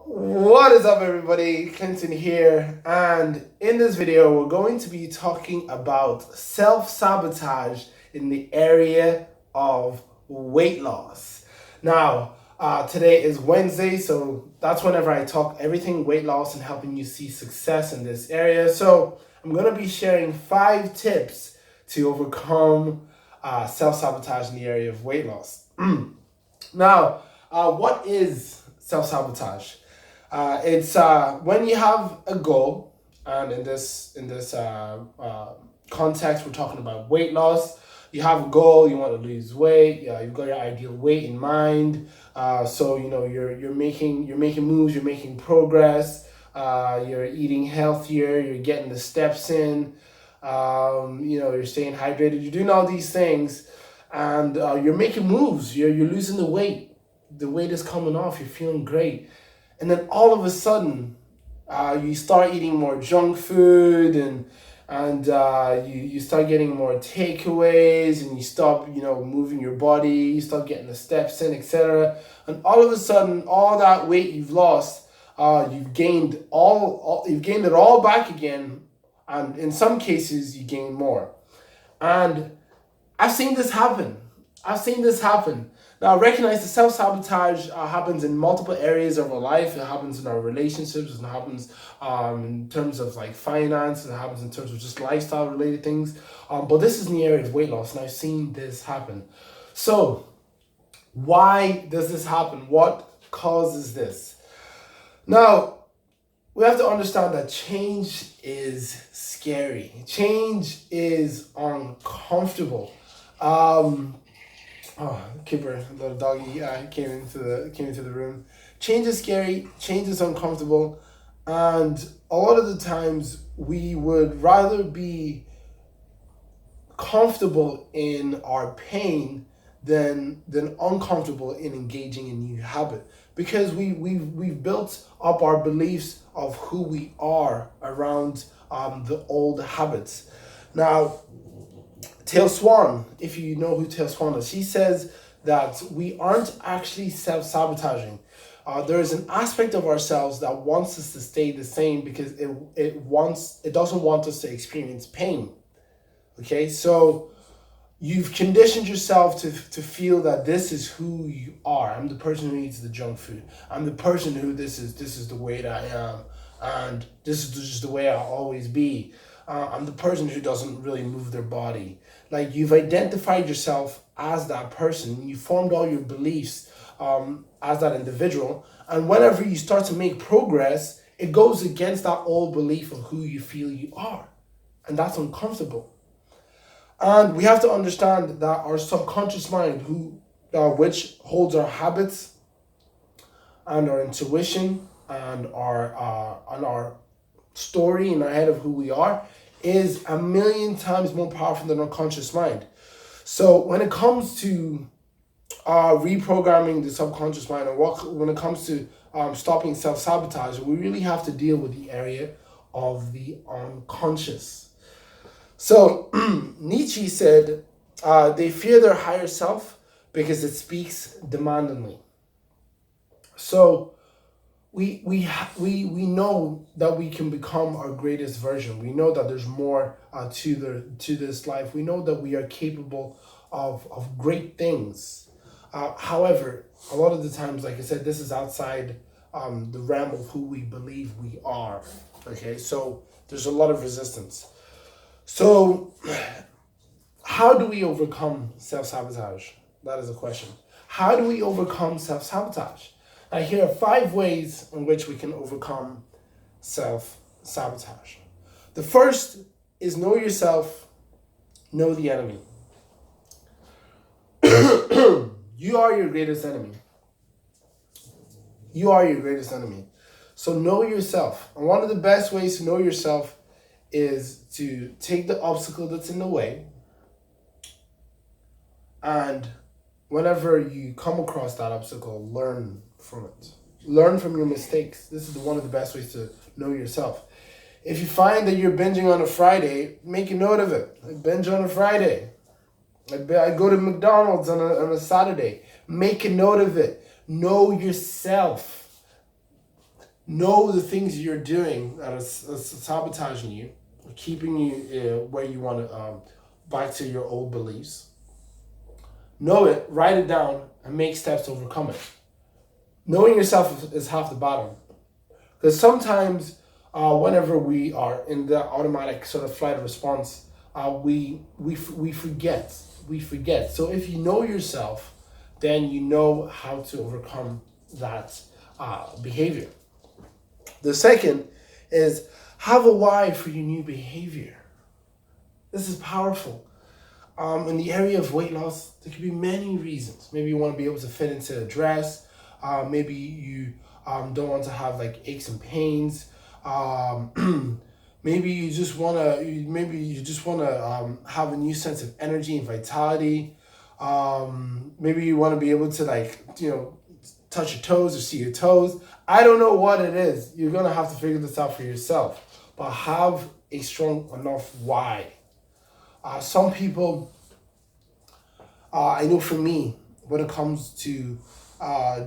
What is up, everybody? Clinton here, and in this video we're going to be talking about self-sabotage in the area of weight loss. Now, today is Wednesday, so that's whenever I talk everything weight loss and helping you see success in this area. So I'm going to be sharing 5 tips to overcome self-sabotage in the area of weight loss. Now, what is self-sabotage? It's when you have a goal, and in this context, we're talking about weight loss. You have a goal, you want to lose weight. You've got your ideal weight in mind. So you're making moves, you're making progress. You're eating healthier, you're getting the steps in. You're staying hydrated. You're doing all these things, and you're making moves. You're losing the weight. The weight is coming off. You're feeling great. And then all of a sudden, you start eating more junk food, and you start getting more takeaways, and you stop moving your body, you start getting the steps in, etc. And all of a sudden, all that weight you've lost, you've gained it all back again, and in some cases you gain more. And I've seen this happen. Now, recognize that self-sabotage happens in multiple areas of our life. It happens in our relationships. It happens in terms of like finance. It happens in terms of just lifestyle-related things. But this is in the area of weight loss, and I've seen this happen. So, why does this happen? What causes this? Now, we have to understand that change is scary. Change is uncomfortable. Kipper, little doggy, came into the room. Change is scary. Change is uncomfortable, and a lot of the times we would rather be comfortable in our pain than uncomfortable in engaging in new habit, because we've built up our beliefs of who we are around the old habits. Now, Tail Swan, if you know who Tail Swan is, she says that we aren't actually self-sabotaging. There is an aspect of ourselves that wants us to stay the same because it doesn't want us to experience pain. Okay, so you've conditioned yourself to feel that this is who you are. I'm the person who eats the junk food. I'm the person who this is the way that I am, and this is just the way I'll always be. I'm the person who doesn't really move their body. Like, you've identified yourself as that person. You formed all your beliefs as that individual. And whenever you start to make progress, it goes against that old belief of who you feel you are. And that's uncomfortable. And we have to understand that our subconscious mind, which holds our habits and our intuition and our story in our head of who we are, is a million times more powerful than our conscious mind. So when it comes to reprogramming the subconscious mind, or when it comes to stopping self-sabotage, we really have to deal with the area of the unconscious. So Nietzsche said, they fear their higher self because it speaks demandingly. So we know that we can become our greatest version. We know that there's more to this life. We know that we are capable of great things. However, a lot of the times, like I said, this is outside the realm of who we believe we are. Okay, so there's a lot of resistance. So how do we overcome self-sabotage? That is a question. How do we overcome self-sabotage? Now, here are 5 ways in which we can overcome self-sabotage. The first is know yourself, know the enemy. You are your greatest enemy. You are your greatest enemy. So know yourself. And one of the best ways to know yourself is to take the obstacle that's in the way, and whenever you come across that obstacle, learn from it. Learn from your mistakes. This is one of the best ways to know yourself. If you find that you're binging on a Friday, make a note of it. I binge on a Friday. I go to McDonald's on a Saturday. Make a note of it. Know yourself. Know the things you're doing that are sabotaging you, keeping you where you want to, back to your old beliefs. Know it, write it down, and make steps to overcome it. Knowing yourself is half the battle. Because sometimes, whenever we are in the automatic sort of flight response, we forget. We forget. So if you know yourself, then you know how to overcome that behavior. The second is have a why for your new behavior. This is powerful. In the area of weight loss, there could be many reasons. Maybe you want to be able to fit into a dress. Maybe you don't want to have like aches and pains. Maybe you just wanna. Maybe you just wanna have a new sense of energy and vitality. Maybe you want to be able to touch your toes or see your toes. I don't know what it is. You're gonna have to figure this out for yourself. But have a strong enough why. Some people, I know for me, when it comes to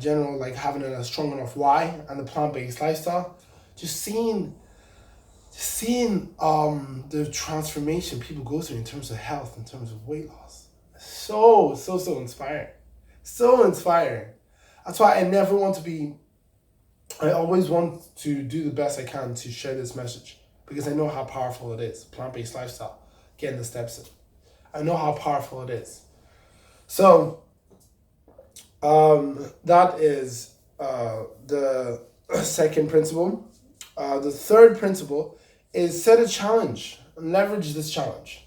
general like having a strong enough why and the plant-based lifestyle, just seeing the transformation people go through in terms of health, in terms of weight loss, so inspiring, so inspiring. That's why I always want to do the best I can to share this message, because I know how powerful it is. Plant-based lifestyle, getting the steps in, I know how powerful it is. So that is the second principle. The third principle is set a challenge and leverage this challenge.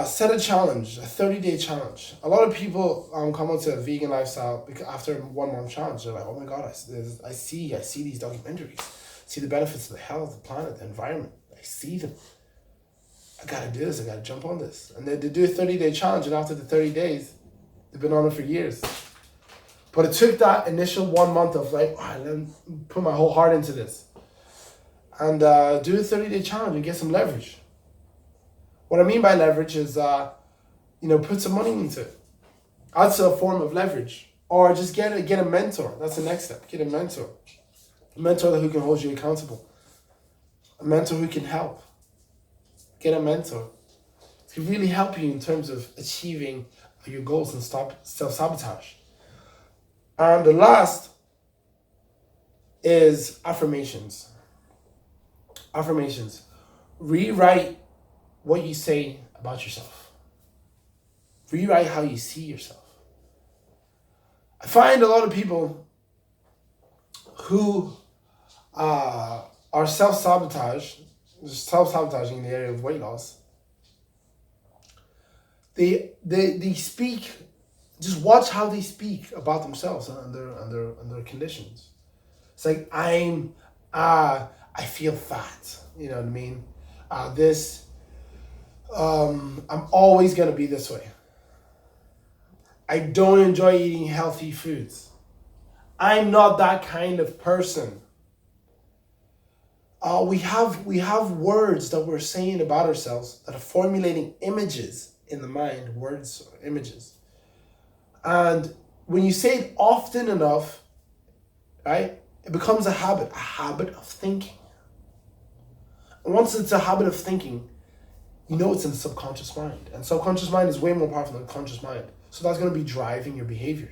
Set a challenge, a 30-day challenge. A lot of people come onto a vegan lifestyle because after a 1 month challenge, they're like, oh my God, I see these documentaries, see the benefits of the health, the planet, the environment. I see them. I gotta do this, I gotta jump on this. And they do a 30-day challenge, and after the 30 days, they've been on it for years. But it took that initial 1 month of like, let me put my whole heart into this. And do a 30-day challenge and get some leverage. What I mean by leverage is, put some money into it. That's a form of leverage. Or just get a mentor. That's the next step. Get a mentor. A mentor who can hold you accountable. A mentor who can help. Get a mentor. It can really help you in terms of achieving your goals and stop self-sabotage. And the last is affirmations. Affirmations. Rewrite what you say about yourself. Rewrite how you see yourself. I find a lot of people who are self-sabotaging in the area of weight loss. They speak. Just watch how they speak about themselves and their conditions. It's like I feel fat. You know what I mean? I'm always gonna be this way. I don't enjoy eating healthy foods. I'm not that kind of person. We have words that we're saying about ourselves that are formulating images in the mind, words or images. And when you say it often enough, right, it becomes a habit of thinking. And once it's a habit of thinking, you know it's in the subconscious mind. And subconscious mind is way more powerful than conscious mind. So that's going to be driving your behavior.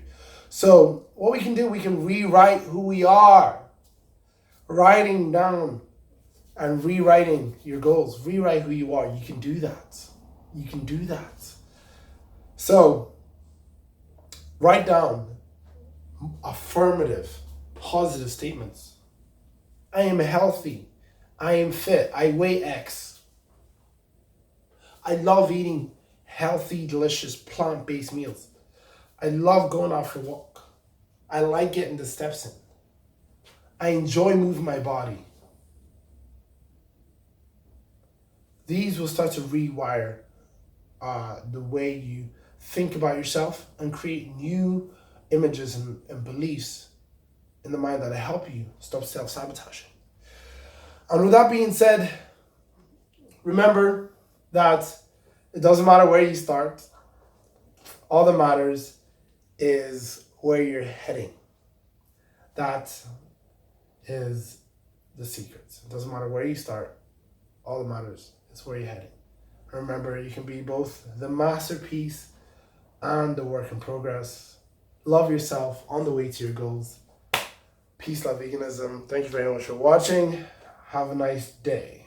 So what we can do, we can rewrite who we are. Writing down and rewriting your goals. Rewrite who you are. You can do that. You can do that. So write down affirmative, positive statements. I am healthy. I am fit. I weigh X. I love eating healthy, delicious, plant-based meals. I love going out for a walk. I like getting the steps in. I enjoy moving my body. These will start to rewire the way you think about yourself and create new images and beliefs in the mind that help you stop self-sabotaging. And with that being said, remember that it doesn't matter where you start. All that matters is where you're heading. That is the secret. It doesn't matter where you start. All that matters is where you're heading. Remember, you can be both the masterpiece and the work in progress. Love yourself on the way to your goals. Peace, love, veganism. Thank you very much for watching. Have a nice day.